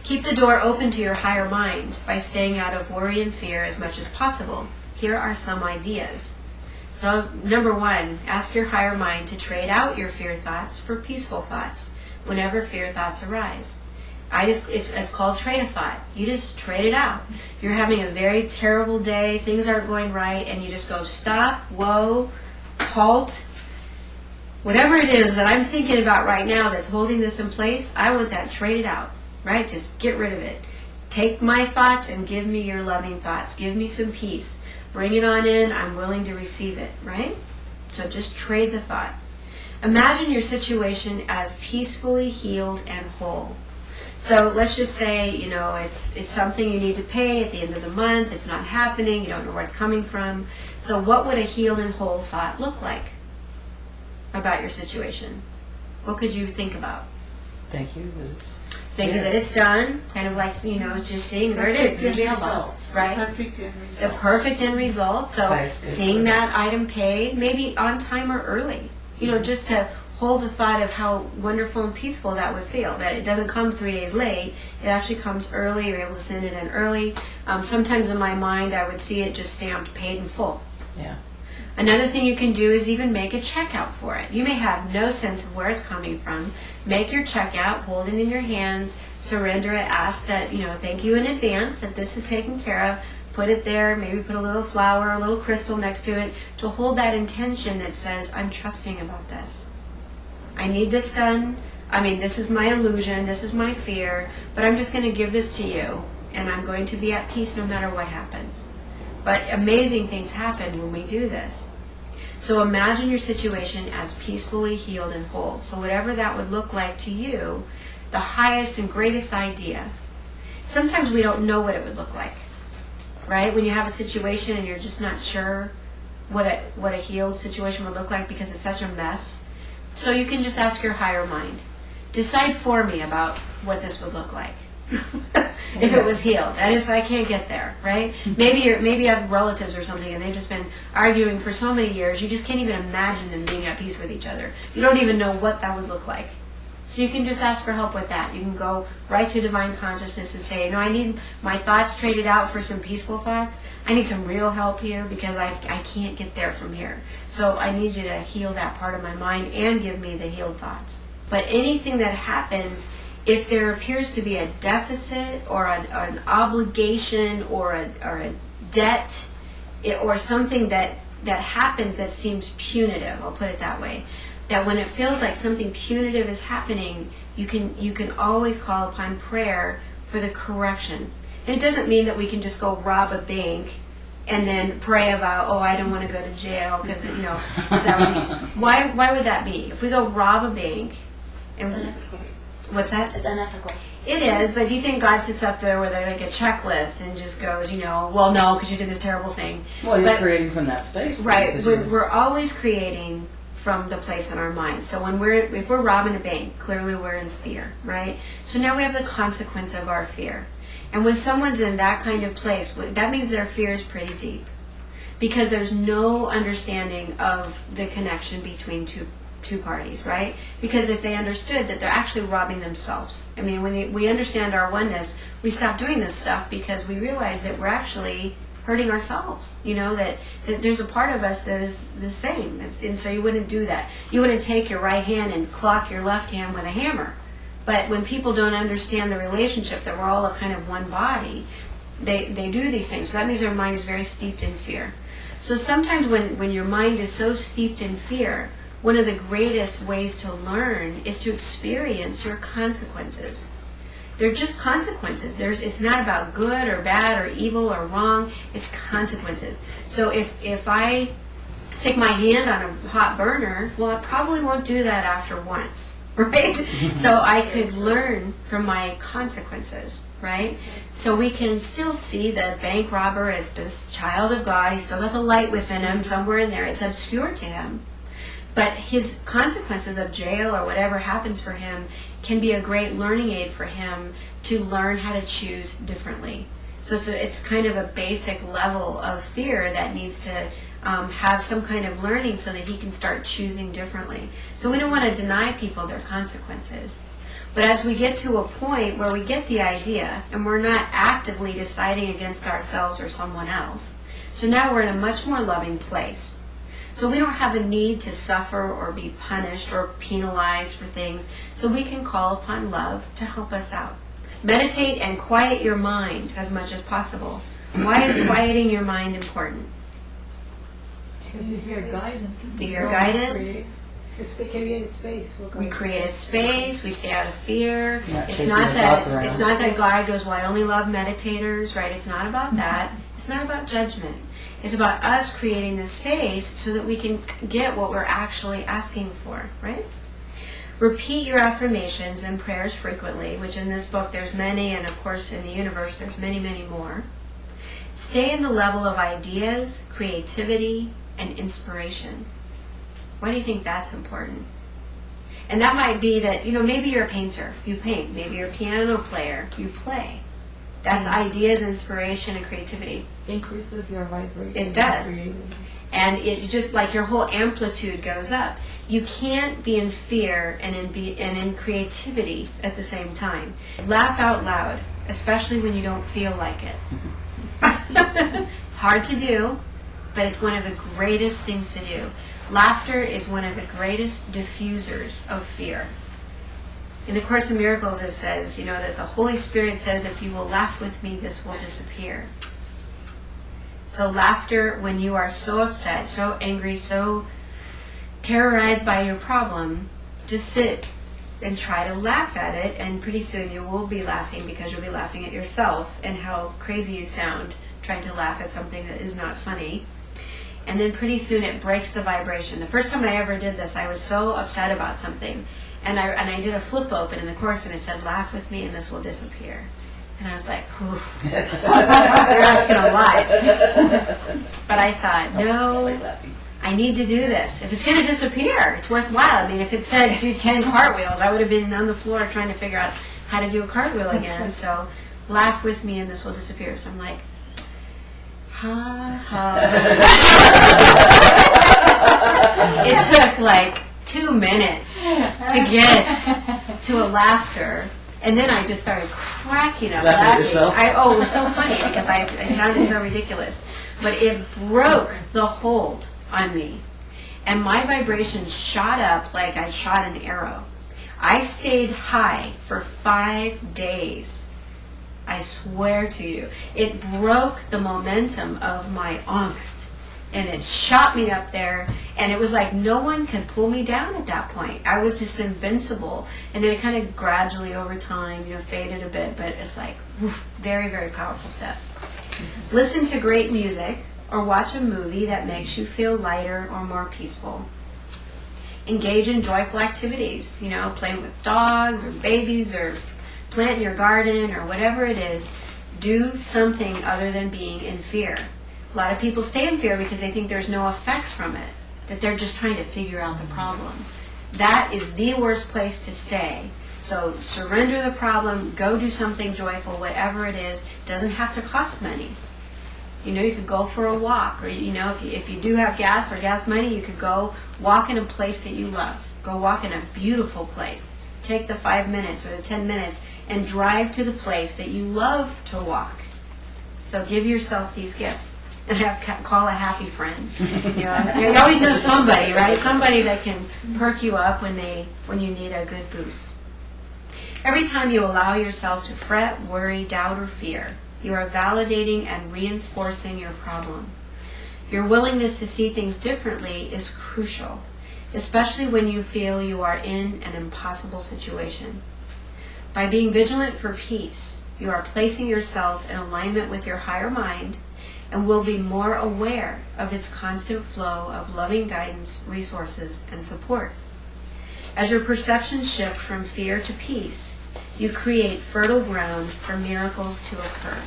Keep the door open to your higher mind by staying out of worry and fear as much as possible. Here are some ideas. So, number one, ask your higher mind to trade out your fear thoughts for peaceful thoughts whenever fear thoughts arise. It's called trade a thought. You just trade it out. You're having a very terrible day, things aren't going right, and you just go stop, whoa, halt. Whatever it is that I'm thinking about right now that's holding this in place, I want that traded out, right? Just get rid of it. Take my thoughts and give me your loving thoughts. Give me some peace. Bring it on in. I'm willing to receive it, right? So just trade the thought. Imagine your situation as peacefully healed and whole. So let's just say, it's something you need to pay at the end of the month. It's not happening. You don't know where it's coming from. So what would a healed and whole thought look like about your situation? What could you think about? Thank you that it's Thank you that it's done. Kind of like, just seeing there it is in the mailbox, right? Perfect end result. The perfect end result. So That's good. seeing that item paid, maybe on time or early, just to hold the thought of how wonderful and peaceful that would feel. That it doesn't come 3 days late. It actually comes early. You're able to send it in early. Sometimes in my mind, I would see it just stamped paid in full. Yeah. Another thing you can do is even make a checkout for it. You may have no sense of where it's coming from. Make your checkout, hold it in your hands, surrender it, ask that, thank you in advance that this is taken care of. Put it there, maybe put a little flower, a little crystal next to it to hold that intention that says, I'm trusting about this. I need this done. This is my illusion, this is my fear, but I'm just going to give this to you, and I'm going to be at peace no matter what happens. But amazing things happen when we do this. So imagine your situation as peacefully healed and whole. So whatever that would look like to you, the highest and greatest idea. Sometimes we don't know what it would look like, right? When you have a situation and you're just not sure what a healed situation would look like because it's such a mess. So you can just ask your higher mind, decide for me about what this would look like. If it was healed. I can't get there, right? Maybe you have relatives or something and they've just been arguing for so many years, you just can't even imagine them being at peace with each other. You don't even know what that would look like. So you can just ask for help with that. You can go right to Divine Consciousness and say, I need my thoughts traded out for some peaceful thoughts. I need some real help here because I can't get there from here. So I need you to heal that part of my mind and give me the healed thoughts. But anything that happens, if there appears to be a deficit or an obligation or a debt or something that happens that seems punitive, I'll put it that way, that when it feels like something punitive is happening, you can always call upon prayer for the correction. And it doesn't mean that we can just go rob a bank and then pray about, I don't want to go to jail because, why would that be? If we go rob a bank and... What's that? It's unethical. It is, but do you think God sits up there with like a checklist and just goes, well, no, because you did this terrible thing? Well, you're creating from that space. Right. We're always creating from the place in our mind. So if we're robbing a bank, clearly we're in fear, right? So now we have the consequence of our fear. And when someone's in that kind of place, that means their fear is pretty deep because there's no understanding of the connection between two parties, right? Because if they understood that they're actually robbing themselves. When we understand our oneness, we stop doing this stuff because we realize that we're actually hurting ourselves. That there's a part of us that is the same. And so you wouldn't do that. You wouldn't take your right hand and clock your left hand with a hammer. But when people don't understand the relationship, that we're all a kind of one body, they do these things. So that means their mind is very steeped in fear. So sometimes when your mind is so steeped in fear, one of the greatest ways to learn is to experience your consequences. They're just consequences. It's not about good or bad or evil or wrong. It's consequences. So if I stick my hand on a hot burner, well, I probably won't do that after once, right? So I could learn from my consequences, right? So we can still see the bank robber as this child of God. He's still got the light within him somewhere in there. It's obscure to him. But his consequences of jail or whatever happens for him can be a great learning aid for him to learn how to choose differently. So it's kind of a basic level of fear that needs to have some kind of learning so that he can start choosing differently. So we don't want to deny people their consequences. But as we get to a point where we get the idea and we're not actively deciding against ourselves or someone else, so now we're in a much more loving place. So we don't have a need to suffer or be punished or penalized for things, so we can call upon love to help us out. Meditate and quiet your mind as much as possible. Why is quieting your mind important? Because you hear guidance. You hear guidance. It's the created space. We create a space. We stay out of fear. Not It's chasing not the that. thoughts around. It's not that God goes, "Well, I only love meditators," right? It's not about that. It's not about judgment. It's about us creating the space so that we can get what we're actually asking for, right? Repeat your affirmations and prayers frequently, which in this book there's many, and of course in the universe there's many, many more. Stay in the level of ideas, creativity, and inspiration. Why do you think that's important? And that might be that, maybe you're a painter, you paint. Maybe you're a piano player, you play. That's ideas, inspiration, and creativity. Increases your vibration. It does. And it just like your whole amplitude goes up. You can't be in fear and in creativity at the same time. Laugh out loud, especially when you don't feel like it. It's hard to do, but it's one of the greatest things to do. Laughter is one of the greatest diffusers of fear. In the Course in Miracles it says, that the Holy Spirit says, if you will laugh with me, this will disappear. So laughter, when you are so upset, so angry, so terrorized by your problem, just sit and try to laugh at it, and pretty soon you will be laughing because you'll be laughing at yourself and how crazy you sound trying to laugh at something that is not funny. And then pretty soon it breaks the vibration. The first time I ever did this, I was so upset about something. And I did a flip open in the Course, and it said, laugh with me and this will disappear. And I was like, whew, you're asking a lot. But I thought, no, I need to do this. If it's going to disappear, it's worthwhile. I mean, if it said do 10 cartwheels, I would have been on the floor trying to figure out how to do a cartwheel again. So laugh with me and this will disappear. So I'm like, ha ha. It took like 2 minutes to get to a laughter, and then I just started cracking up Laughing at laughing. yourself? It was so funny because I sounded so ridiculous, but it broke the hold on me, and my vibrations shot up like I shot an arrow. I stayed high for 5 days. I swear to you, it broke the momentum of my angst, and it shot me up there, and it was like no one could pull me down at that point. I was just invincible, and then it kind of gradually over time, faded a bit, but it's like, woof, very, very powerful step. Listen to great music or watch a movie that makes you feel lighter or more peaceful. Engage in joyful activities, playing with dogs or babies or planting your garden or whatever it is. Do something other than being in fear. A lot of people stay in fear because they think there's no effects from it, that they're just trying to figure out the problem. That is the worst place to stay. So surrender the problem, go do something joyful, whatever it is. Doesn't have to cost money. You could go for a walk, or if you do have gas or gas money, you could go walk in a place that you love. Go walk in a beautiful place. Take the 5 minutes or the 10 minutes and drive to the place that you love to walk. So give yourself these gifts. And call a happy friend. You always know somebody, right? Somebody that can perk you up when you need a good boost. Every time you allow yourself to fret, worry, doubt, or fear, you are validating and reinforcing your problem. Your willingness to see things differently is crucial, especially when you feel you are in an impossible situation. By being vigilant for peace, you are placing yourself in alignment with your higher mind and will be more aware of its constant flow of loving guidance, resources, and support. As your perceptions shift from fear to peace, you create fertile ground for miracles to occur.